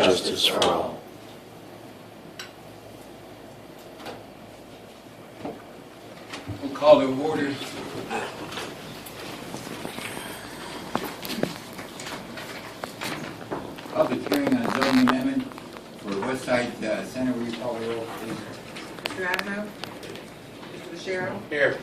justice for all. We'll call to order. Public hearing on zoning amendment for West Side Center. Will you call the roll, please? Mr. Adamo? Mr. Bashir? Here.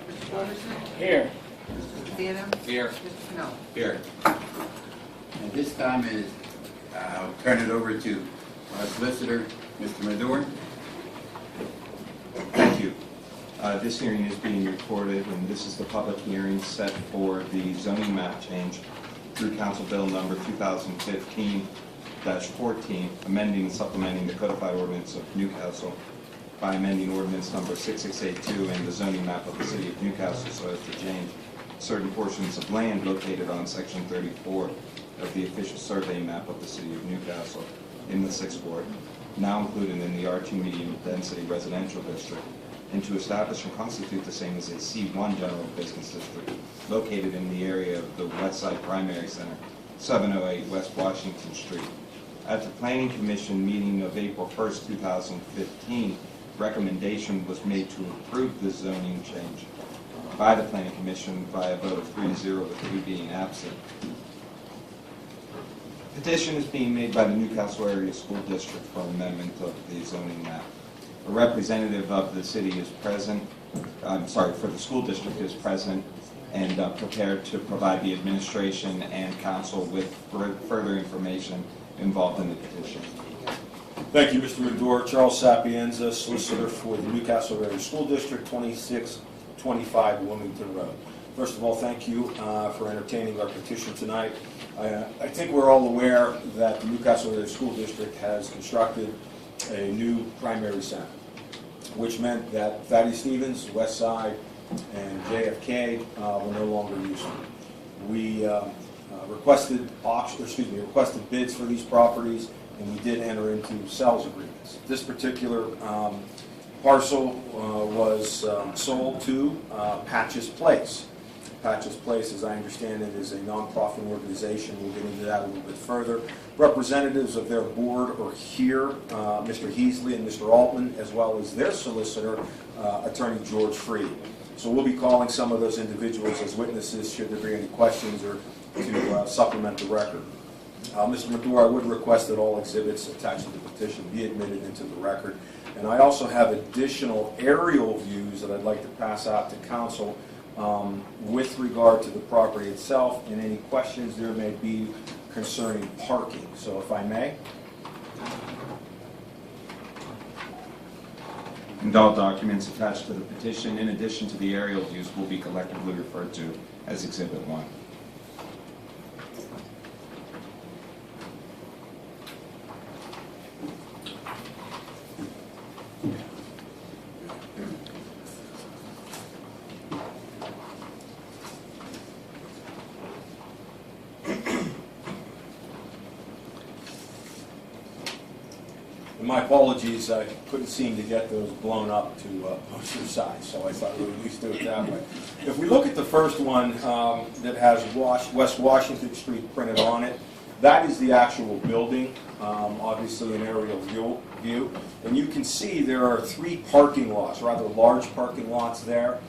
Mr. Fullerton? Here. Mr. Luciano? Here. Mr. Cannell? Here. And this time is, I'll turn it over to our solicitor, Mr. Madore. Thank you. This hearing is being recorded, and this is the public hearing set for the zoning map change through Council Bill number 2015-14, amending and supplementing the codified ordinance of Newcastle by amending ordinance number 6682 and the zoning map of the city of Newcastle so as to change certain portions of land located on section 34 of the official survey map of the city of Newcastle in the 6th Ward, now included in the R2 medium density residential district, and to establish and constitute the same as a C1 general business district located in the area of the West Side Primary Center, 708 West Washington Street. At the Planning Commission meeting of April 1st, 2015, recommendation was made to approve the zoning change by the Planning Commission by a vote of 3-0 with 3 being absent. Petition is being made by the Newcastle Area School District for amendment of the zoning map. A representative of the city is present, for the school district is present and prepared to provide the administration and council with further information involved in the petition. Thank you, Mr. Madore. Charles Sapienza, solicitor for the Newcastle Area School District, 2625 Wilmington Road. First of all, thank you for entertaining our petition tonight. I think we're all aware that the Newcastle Area School District has constructed a new primary center, which meant that Thaddeus Stevens, West Side, and JFK were no longer useful. We requested bids for these properties, and we did enter into sales agreements. This particular parcel was sold to Patches Place. Patches Place, as I understand it, is a nonprofit organization. We'll get into that a little bit further. Representatives of their board are here, Mr. Heasley and Mr. Altman, as well as their solicitor, Attorney George Freed. So we'll be calling some of those individuals as witnesses should there be any questions or to supplement the record. Mr. Madore, I would request that all exhibits attached to the petition be admitted into the record. And I also have additional aerial views that I'd like to pass out to council with regard to the property itself and any questions there may be concerning parking. So if I may. And all documents attached to the petition, in addition to the aerial views, will be collectively referred to as Exhibit 1. My apologies, I couldn't seem to get those blown up to poster size, so I thought we would at least do it that way. If we look at the first one that has West Washington Street printed on it, that is the actual building, obviously an aerial view. And you can see there are 3 parking lots, rather large parking lots there.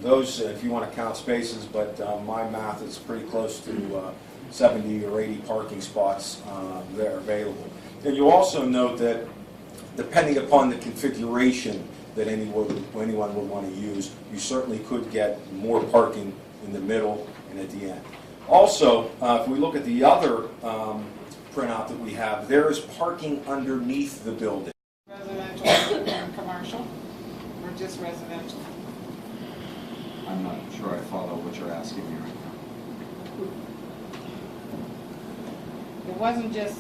Those, if you want to count spaces, but my math is pretty close to 70 or 80 parking spots there available. And you also note that depending upon the configuration that anyone would want to use, you certainly could get more parking in the middle and at the end. Also, if we look at the other printout that we have, there is parking underneath the building. Residential and commercial, or just residential? I'm not sure I follow what you're asking me right now. It wasn't just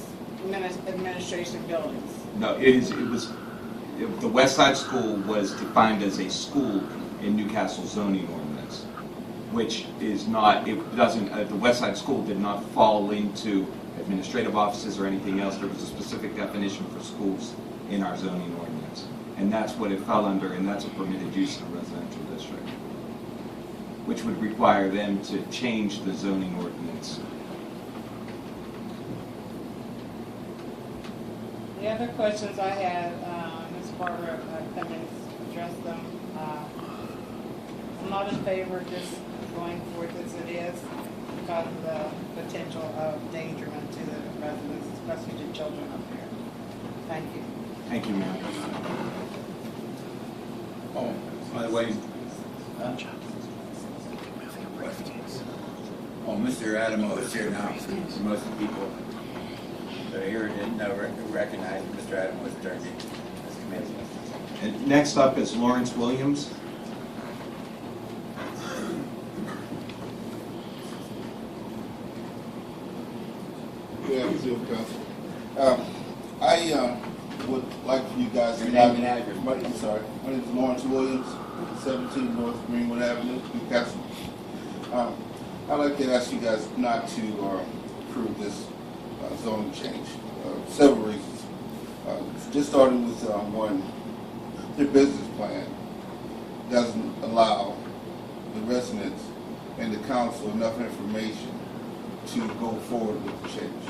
administration buildings. No, the West Side School was defined as a school in Newcastle zoning ordinance, which is not, the West Side School did not fall into administrative offices or anything else. There was a specific definition for schools in our zoning ordinance, and that's what it fell under, and that's a permitted use in a residential district, which would require them to change the zoning ordinance. The other questions I had, Ms. Barbara Cummings addressed them. I'm not in favor of just going forward as it is because of the potential of endangerment to the residents, especially the children up there. Thank you. Thank you, ma'am. Oh, by the way, Mr. Adamo is here now. Most of the people that are here didn't recognize Mr. Adamo was during this committee. And next up is Lawrence Williams. Yeah, Council. I would like for you guys Your to name and address, My name is Lawrence Williams, 17 North Greenwood Avenue, Newcastle. I'd like to ask you guys not to approve this zoning change. Several reasons. Just starting with one, their business plan doesn't allow the residents and the council enough information to go forward with the change.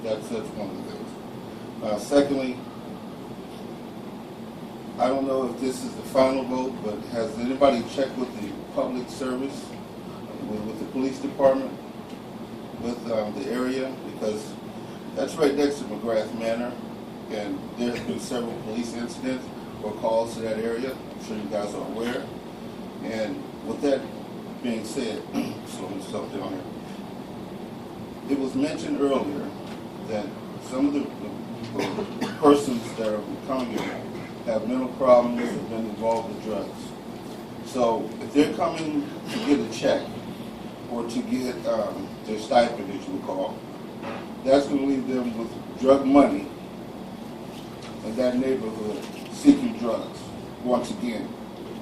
That's one of the things. Secondly, I don't know if this is the final vote, but has anybody checked with the public service, with the police department, with the area? Because that's right next to McGrath Manor, and there's been several police incidents or calls to that area. I'm sure you guys are aware. And with that being said, so let me stop down here. It was mentioned earlier that some of the persons that are coming here have mental problems and have been involved with drugs. So if they're coming to get a check or to get their stipend, as you would call, that's going to leave them with drug money in that neighborhood seeking drugs. Once again,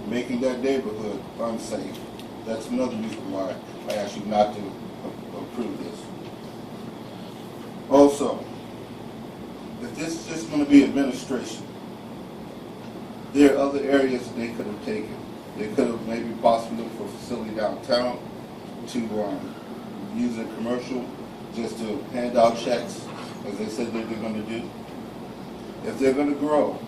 making that neighborhood unsafe. That's another reason why I ask you not to approve this. Also, if this is just going to be administration, there are other areas that they could have taken. They could have maybe possibly looked for a facility downtown to use a commercial just to hand out checks, as they said that they're going to do. If they're going to grow,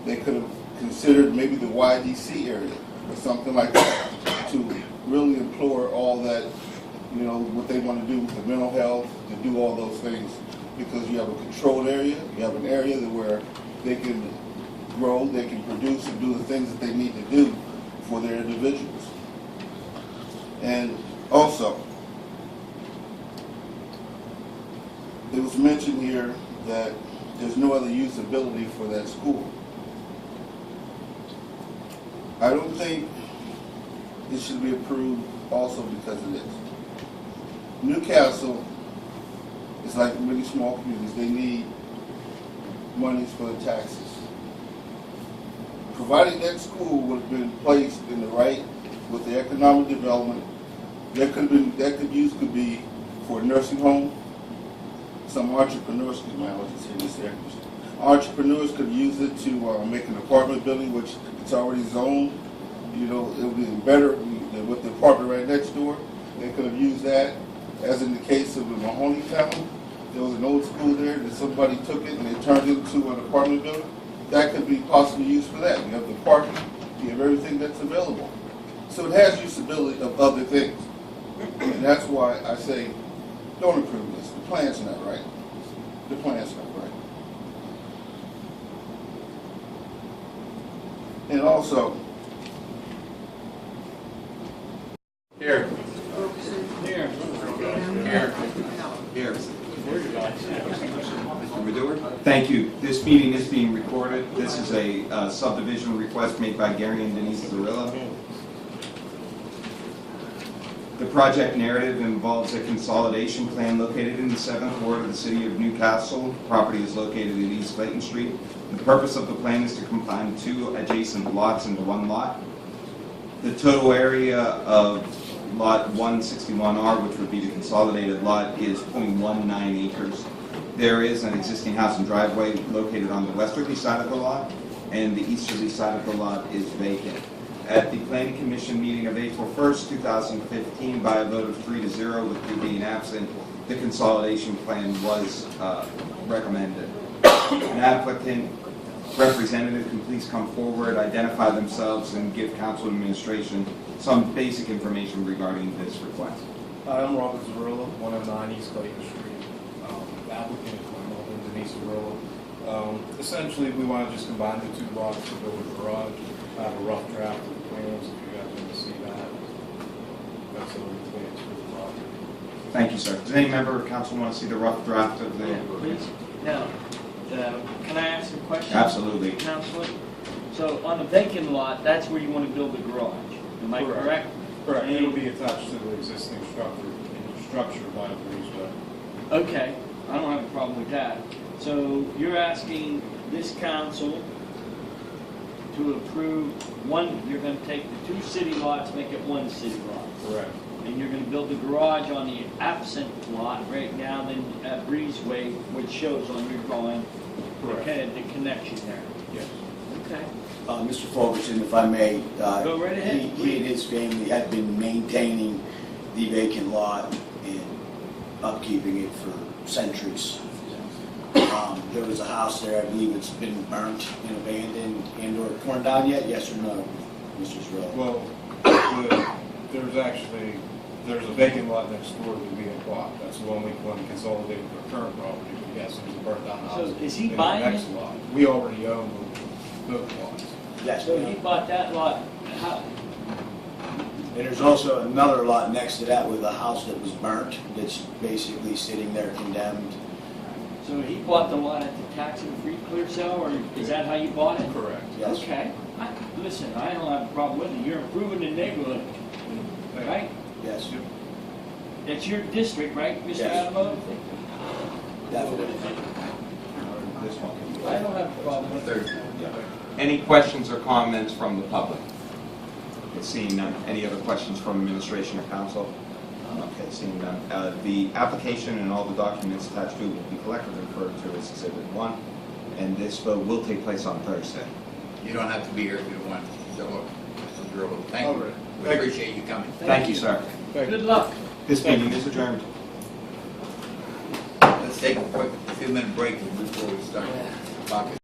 they could have considered maybe the YDC area or something like that to really implore all that, you know, what they want to do with the mental health, to do all those things, because you have a controlled area, you have an area where they can grow, they can produce and do the things that they need to do for their individuals. And also, it was mentioned here that there's no other usability for that school. I don't think it should be approved also because of this. Newcastle is like many small communities. They need monies for the taxes. Providing that school would have been placed in the right with the economic development, could be for a nursing home. Some entrepreneurs entrepreneurs could use it to make an apartment building, which it's already zoned. You know, it would be better with the apartment right next door. They could have used that, as in the case of the Mahoney Town. There was an old school there that somebody took it and they turned it into an apartment building. That could be possibly used for that. You have the parking, you have everything that's available. So it has usability of other things. And that's why I say, don't approve this. The plan's not right. The plan's not right. And also, Here. Here. Mr. Medor? Thank you. This meeting is being recorded. This is a subdivision request made by Gary and Denise Zarilla. The project narrative involves a consolidation plan located in the 7th Ward of the City of Newcastle. The property is located at East Clayton Street. The purpose of the plan is to combine 2 adjacent lots into 1 lot. The total area of Lot 161R, which would be the consolidated lot, is 0.19 acres. There is an existing house and driveway located on the westerly side of the lot, and the easterly side of the lot is vacant. At the Planning Commission meeting of April 1st, 2015, by a vote of 3-0 with 2 being absent, the consolidation plan was recommended. an applicant representative can please come forward, identify themselves, and give council administration some basic information regarding this request. Hi, I'm Robert Zarilla, 109 East Clayton Street. The applicant is my mother, Denise Zarilla. Essentially, we want to just combine the two lots to build a garage. I have a rough draft of the plans, if you guys want to see that. That's the plans for the property. Thank you, sir. Does any member of council want to see the rough draft of the? Please. Now, can I ask a question? Absolutely. Counselor? So on a vacant lot, that's where you want to build a garage, am I correct? Correct. It'll be attached to the existing structure by a breezeway. Okay, I don't have a problem with that. So you're asking this council to approve one, you're going to take the 2 city lots, make it 1 city lot. Correct. And you're going to build the garage on the absent lot right now, then at breezeway, which shows on your drawing, the connection there. Yes. Okay. Mr. Fulkerson, if I may, Go right ahead. he and his family had been maintaining the vacant lot and upkeeping it for centuries. There was a house there, I believe it's been burnt and abandoned and or torn down yet, yes or no, Mr. Zroll? Well, there's a vacant lot next door that we had bought. That's the one we want to consolidate with our current property. But yes, there's a burnt down house. So is he in buying the next it? lot. We already own both lots. Yes, So he ma'am. bought that lot, how, And there's also another lot next to that with a house that was burnt, that's basically sitting there condemned. so he bought the lot at the tax and free clear sale, or is that how you bought it? Correct. Yes. Okay. Listen, I don't have a problem with it. You're improving the neighborhood, right? Yes, That's your district, right, Mr. Yes. Adamo? definitely. This one. I don't have a problem with it. Any questions or comments from the public? Okay, seeing none. Any other questions from administration or council? Okay, seeing none. The application and all the documents attached to it will be collected and referred to as Exhibit 1, and this vote will take place on Thursday. You don't have to be here if you don't want to. So, Mr. Drew, thank All you. right. We Thank you. appreciate you coming. Thank you, sir. Good luck. This meeting is adjourned. Let's take a quick few-minute break before we start. Caucus.